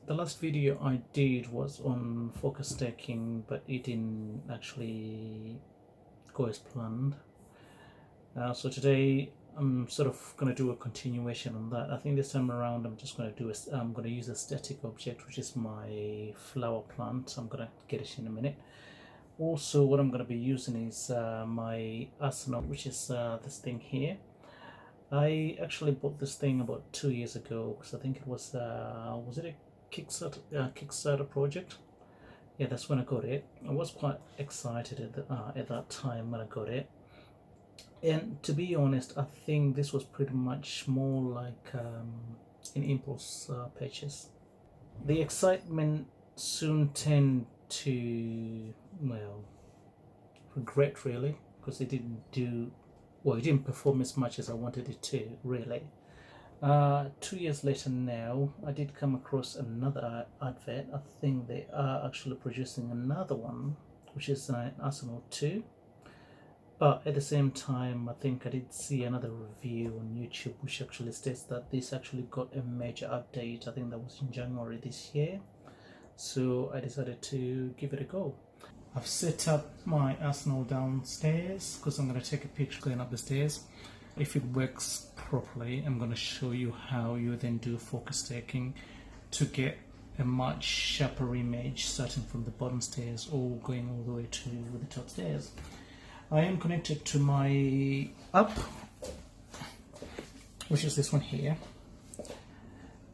The last video I did was on focus stacking, but it didn't actually go as planned. So today I'm sort of going to do a continuation on that. I think this time around I'm just going to I'm going to use a static object, which is my flower plant. I'm going to get it in a minute. Also, what I'm going to be using is my arsenal, which is this thing here. I actually bought this thing about 2 years ago because I think it was it a Kickstarter project? Yeah, that's when I got it. I was quite excited at that time when I got it. And to be honest, I think this was pretty much more like an impulse purchase. The excitement soon turned to, well, regret really, because it didn't perform as much as I wanted it to, really. 2 years later now, I did come across another advert. I think they are actually producing another one, which is an Arsenal 2. But at the same time, I think I did see another review on YouTube which actually states that this actually got a major update. I think that was in January this year. So I decided to give it a go. I've set up my Arsenal downstairs because I'm going to take a picture going up the stairs. If it works properly, I'm going to show you how you then do focus stacking to get a much sharper image starting from the bottom stairs or going all the way to the top stairs. I am connected to my app, which is this one here,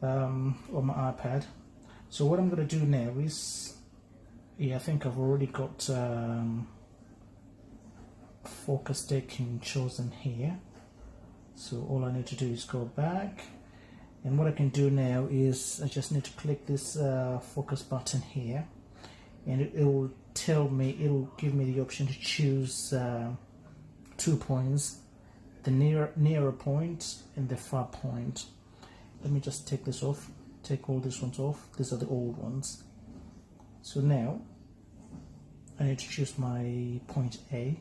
on my iPad. So what I'm going to do now is, I think I've already got focus stacking chosen here. So all I need to do is go back, and what I can do now is I just need to click this focus button here, and it will give me the option to choose 2 points, the nearer point and the far point. Let me just take this off, take all these ones off. These are the old ones. So now I need to choose my point A,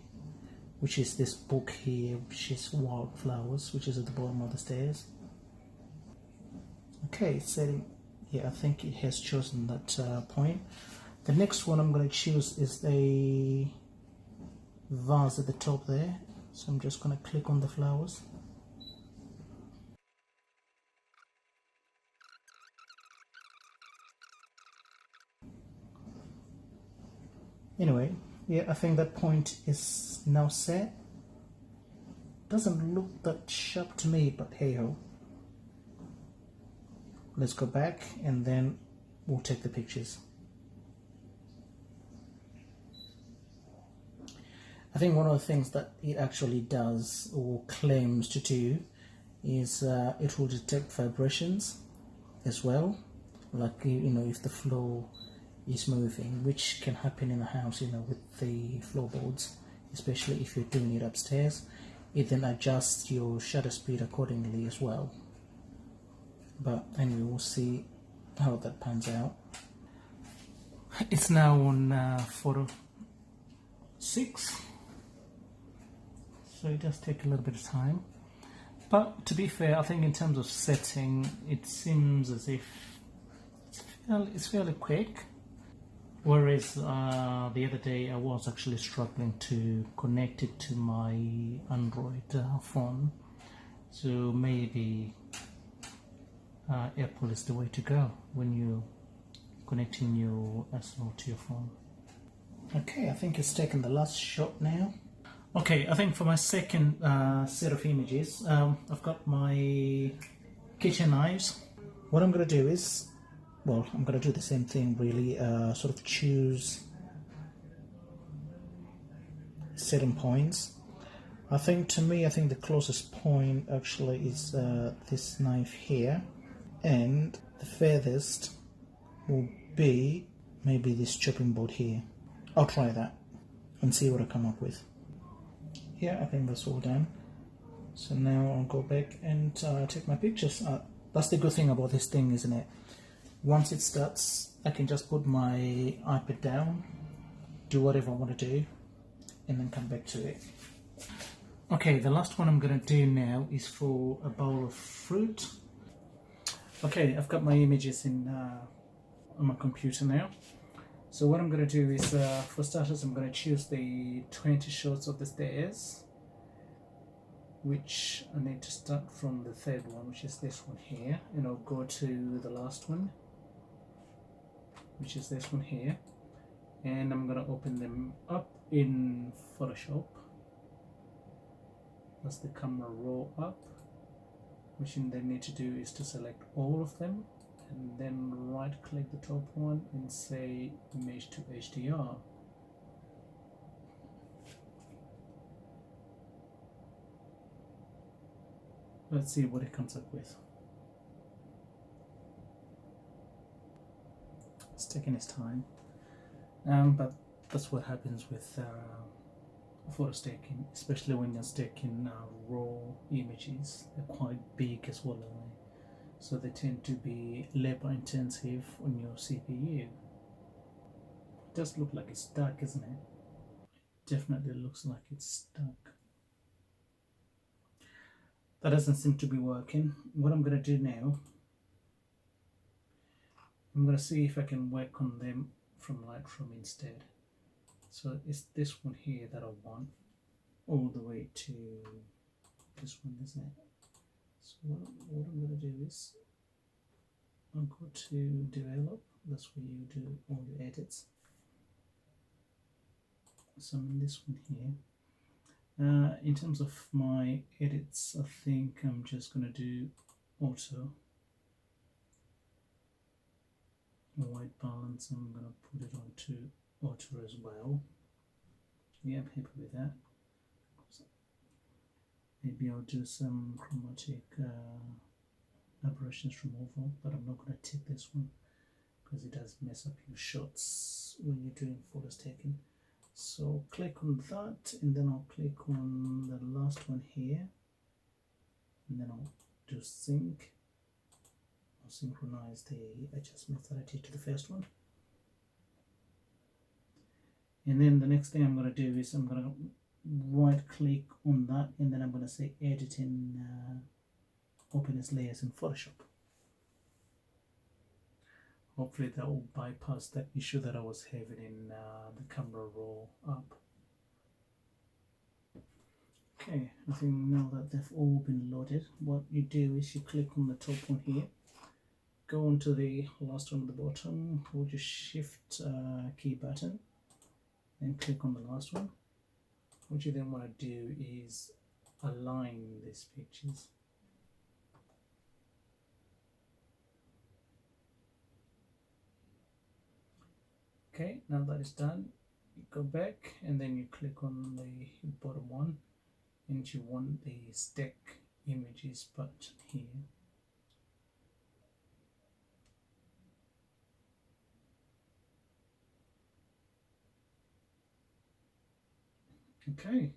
which is this book here, which is Wildflowers, which is at the bottom of the stairs. Okay, setting. Yeah, I think it has chosen that point. The next one I'm going to choose is the vase at the top there. So I'm just going to click on the flowers. Anyway, yeah, I think that point is now set. Doesn't look that sharp to me, but hey ho. Let's go back and then we'll take the pictures. I think one of the things that it actually does or claims to do is it will detect vibrations as well, like if the floor is moving, which can happen in a house with the floorboards, especially if you're doing it upstairs. It then adjusts your shutter speed accordingly as well. But anyway, we'll see how that pans out. It's now on photo 6. So it does take a little bit of time, but to be fair, I think in terms of setting, it seems as if it's fairly quick. Whereas the other day I was actually struggling to connect it to my Android phone, so maybe Apple is the way to go when you're connecting your Arsenal to your phone. Okay, I think it's taken the last shot now. Okay, I think for my second set of images, I've got my kitchen knives. What I'm going to do is, well, I'm going to do the same thing really, sort of choose certain points. I think the closest point actually is this knife here, and the furthest will be maybe this chopping board here. I'll try that and see what I come up with. Yeah, I think that's all done. So now I'll go back and take my pictures. That's the good thing about this thing, isn't it? Once it starts, I can just put my iPad down, do whatever I want to do, and then come back to it. Okay, the last one I'm going to do now is for a bowl of fruit. Okay, I've got my images in on my computer now. So what I'm going to do is, for starters, I'm going to choose the 20 shots of the stairs, which I need to start from the third one, which is this one here, and I'll go to the last one, which is this one here, and I'm going to open them up in Photoshop. That's the camera roll up. Which you then need to do is to select all of them and then right click the top one and say image to HDR. Let's see what it comes up with. It's taking its time, but that's what happens with photo staking, especially when you're staking raw images. They're quite big as well, so they tend to be labor intensive on your CPU. It does look like it's stuck, isn't it? Definitely looks like it's stuck. That doesn't seem to be working. What I'm going to do now, I'm going to see if I can work on them from Lightroom instead. So it's this one here that I want, all the way to this one, isn't it? So what I'm going to do is, I'll go to develop. That's where you do all your edits. So I'm in this one here. In terms of my edits, I think I'm just going to do auto, white balance. I'm going to put it onto auto as well. Yeah, I'm happy with that. Maybe I'll do some chromatic aberrations removal, but I'm not going to take this one because it does mess up your shots when you're doing photos taking. So click on that, and then I'll click on the last one here, and then I'll do sync. I'll synchronize the adjustments that I did to the first one. And then the next thing I'm going to do is I'm going to right click on that, and then I'm going to say edit in open as layers in Photoshop. Hopefully that will bypass that issue that I was having in the camera roll up. Okay, I think now that they've all been loaded, what you do is you click on the top one here, go on to the last one at the bottom, hold your shift key button, then click on the last one. What you then want to do is align these pictures. Okay, now that is done, you go back and then you click on the bottom one, and you want the stack images button here. Okay,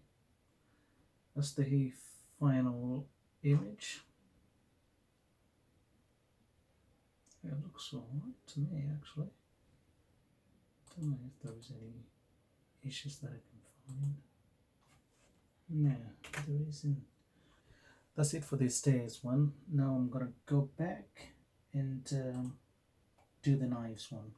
that's the final image. It looks alright to me, actually. Don't know if there is any issues that I can find. No, there isn't. That's it for the stairs one. Now I'm gonna go back and do the knives one.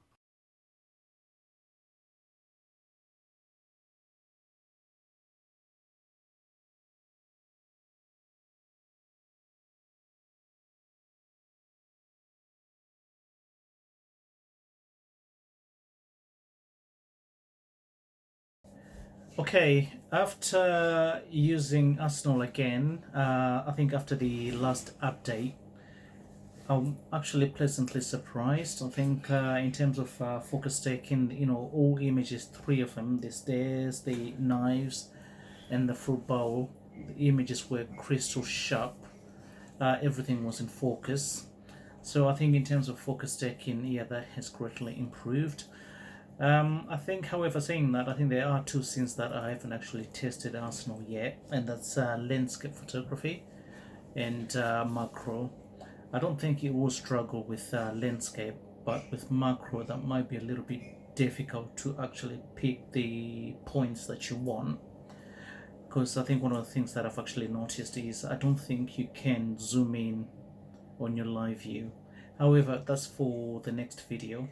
Okay, after using Arsenal again, I think after the last update, I'm actually pleasantly surprised. I think in terms of focus taking, all images, three of them, the stairs, the knives, and the fruit bowl, the images were crystal sharp. Everything was in focus. So I think in terms of focus taking, yeah, that has greatly improved. I think, however, saying that, I think there are two scenes that I haven't actually tested Arsenal yet, and that's landscape photography and macro. I don't think it will struggle with landscape, but with macro, that might be a little bit difficult to actually pick the points that you want. Because I think one of the things that I've actually noticed is I don't think you can zoom in on your live view. However, that's for the next video.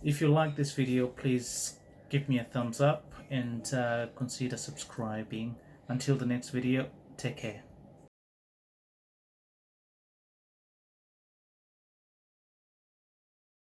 If you like this video, please give me a thumbs up and consider subscribing. Until the next video, take care.